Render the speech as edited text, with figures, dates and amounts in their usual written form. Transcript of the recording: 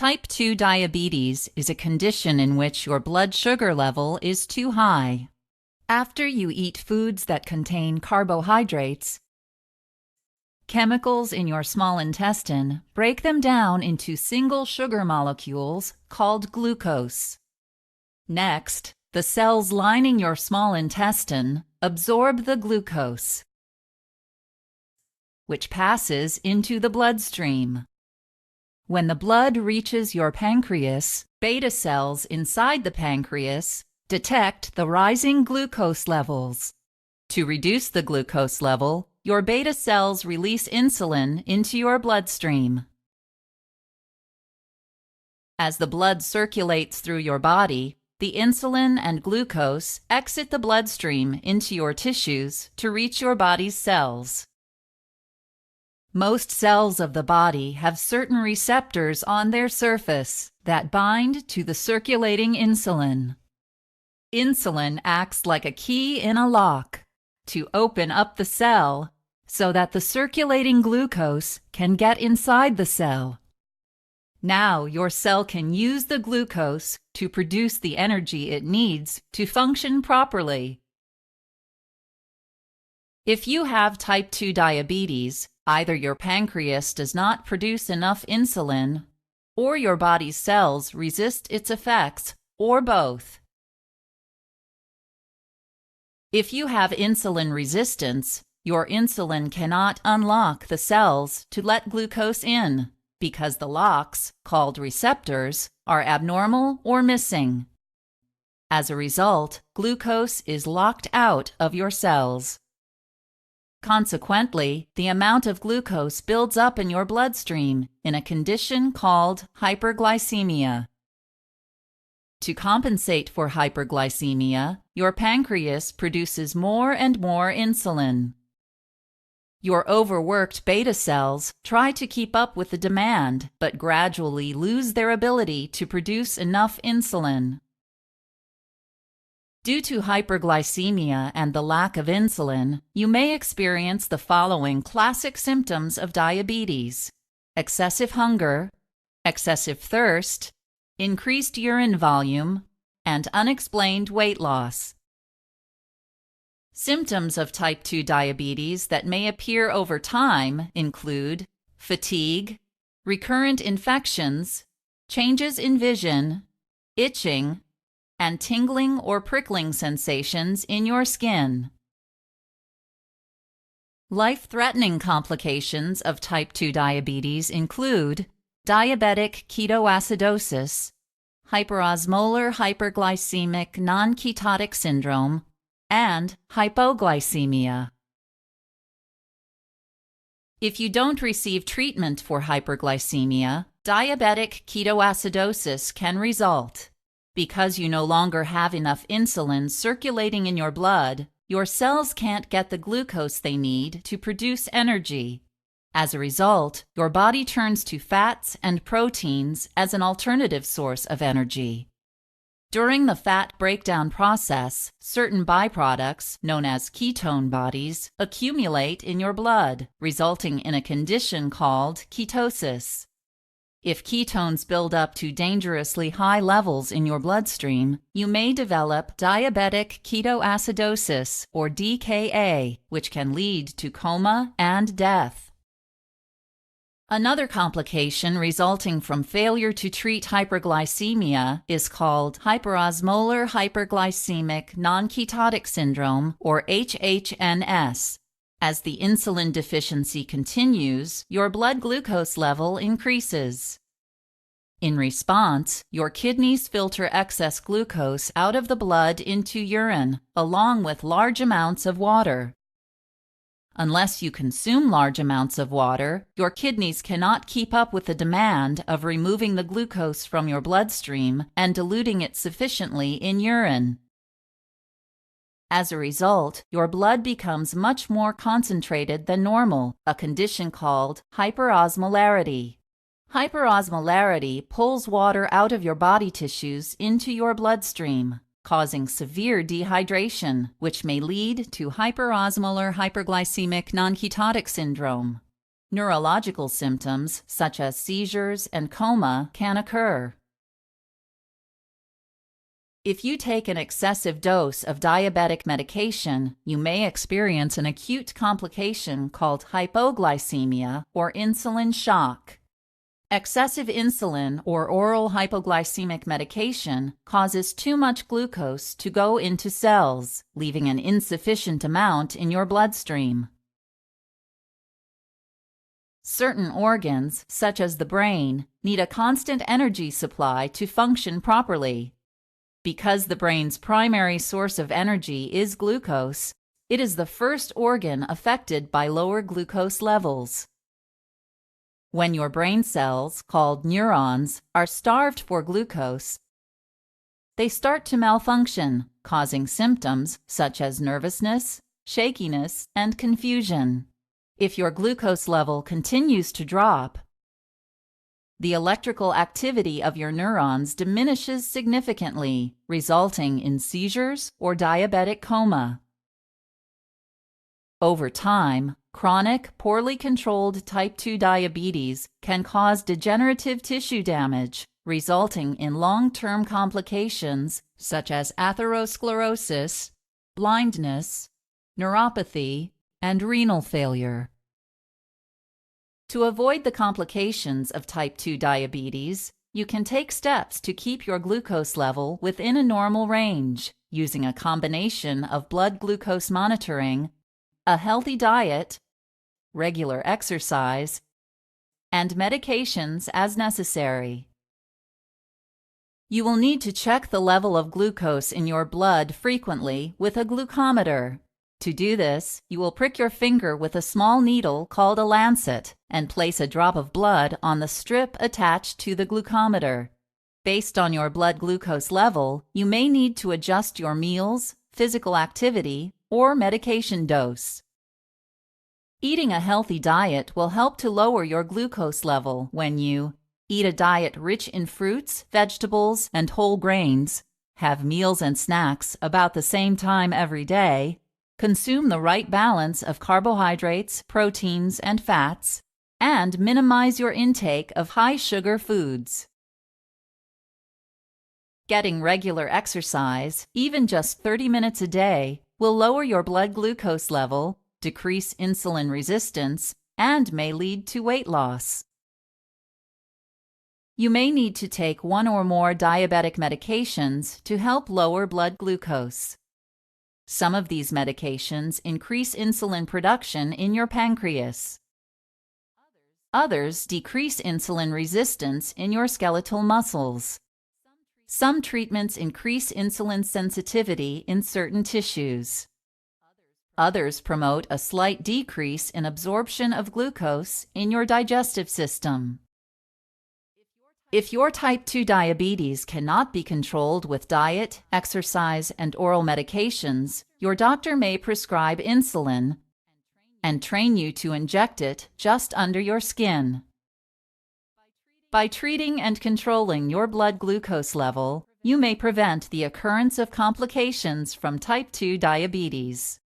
Type 2 diabetes is a condition in which your blood sugar level is too high. After you eat foods that contain carbohydrates, chemicals in your small intestine break them down into single sugar molecules called glucose. Next, the cells lining your small intestine absorb the glucose, which passes into the bloodstream. When the blood reaches your pancreas, beta cells inside the pancreas detect the rising glucose levels. To reduce the glucose level, your beta cells release insulin into your bloodstream. As the blood circulates through your body, the insulin and glucose exit the bloodstream into your tissues to reach your body's cells. Most cells of the body have certain receptors on their surface that bind to the circulating insulin. Insulin acts like a key in a lock to open up the cell so that the circulating glucose can get inside the cell. Now your cell can use the glucose to produce the energy it needs to function properly. If you have type 2 diabetes, either your pancreas does not produce enough insulin, or your body's cells resist its effects, or both. If you have insulin resistance, your insulin cannot unlock the cells to let glucose in, because the locks, called receptors, are abnormal or missing. As a result, glucose is locked out of your cells. Consequently, the amount of glucose builds up in your bloodstream in a condition called hyperglycemia. To compensate for hyperglycemia, your pancreas produces more and more insulin. Your overworked beta cells try to keep up with the demand, but gradually lose their ability to produce enough insulin. Due to hyperglycemia and the lack of insulin, you may experience the following classic symptoms of diabetes: excessive hunger, excessive thirst, increased urine volume, and unexplained weight loss. Symptoms of type 2 diabetes that may appear over time include fatigue, recurrent infections, changes in vision, itching, and tingling or prickling sensations in your skin. Life-threatening complications of type 2 diabetes include diabetic ketoacidosis, hyperosmolar hyperglycemic non-ketotic syndrome, and hypoglycemia. If you don't receive treatment for hyperglycemia, diabetic ketoacidosis can result. Because you no longer have enough insulin circulating in your blood, your cells can't get the glucose they need to produce energy. As a result, your body turns to fats and proteins as an alternative source of energy. During the fat breakdown process, certain byproducts, known as ketone bodies, accumulate in your blood, resulting in a condition called ketosis. If ketones build up to dangerously high levels in your bloodstream, you may develop diabetic ketoacidosis, or DKA, which can lead to coma and death. Another complication resulting from failure to treat hyperglycemia is called hyperosmolar hyperglycemic non-ketotic syndrome, or HHNS. As the insulin deficiency continues, your blood glucose level increases. In response, your kidneys filter excess glucose out of the blood into urine, along with large amounts of water. Unless you consume large amounts of water, your kidneys cannot keep up with the demand of removing the glucose from your bloodstream and diluting it sufficiently in urine. As a result, your blood becomes much more concentrated than normal, a condition called hyperosmolarity. Hyperosmolarity pulls water out of your body tissues into your bloodstream, causing severe dehydration, which may lead to hyperosmolar hyperglycemic non-ketotic syndrome. Neurological symptoms, such as seizures and coma, can occur. If you take an excessive dose of diabetic medication, you may experience an acute complication called hypoglycemia or insulin shock. Excessive insulin or oral hypoglycemic medication causes too much glucose to go into cells, leaving an insufficient amount in your bloodstream. Certain organs, such as the brain, need a constant energy supply to function properly. Because the brain's primary source of energy is glucose, it is the first organ affected by lower glucose levels. When your brain cells, called neurons, are starved for glucose, they start to malfunction, causing symptoms such as nervousness, shakiness, and confusion. If your glucose level continues to drop, the electrical activity of your neurons diminishes significantly, resulting in seizures or diabetic coma. Over time, chronic, poorly controlled type 2 diabetes can cause degenerative tissue damage, resulting in long-term complications such as atherosclerosis, blindness, neuropathy, and renal failure. To avoid the complications of type 2 diabetes, you can take steps to keep your glucose level within a normal range, using a combination of blood glucose monitoring, a healthy diet, regular exercise, and medications as necessary. You will need to check the level of glucose in your blood frequently with a glucometer. To do this, you will prick your finger with a small needle called a lancet and place a drop of blood on the strip attached to the glucometer. Based on your blood glucose level, you may need to adjust your meals, physical activity, or medication dose. Eating a healthy diet will help to lower your glucose level when you eat a diet rich in fruits, vegetables, and whole grains, have meals and snacks about the same time every day, consume the right balance of carbohydrates, proteins, and fats, and minimize your intake of high-sugar foods. Getting regular exercise, even just 30 minutes a day, will lower your blood glucose level, decrease insulin resistance, and may lead to weight loss. You may need to take one or more diabetic medications to help lower blood glucose. Some of these medications increase insulin production in your pancreas. Others decrease insulin resistance in your skeletal muscles. Some treatments increase insulin sensitivity in certain tissues. Others promote a slight decrease in absorption of glucose in your digestive system. If your type 2 diabetes cannot be controlled with diet, exercise, and oral medications, your doctor may prescribe insulin and train you to inject it just under your skin. By treating and controlling your blood glucose level, you may prevent the occurrence of complications from type 2 diabetes.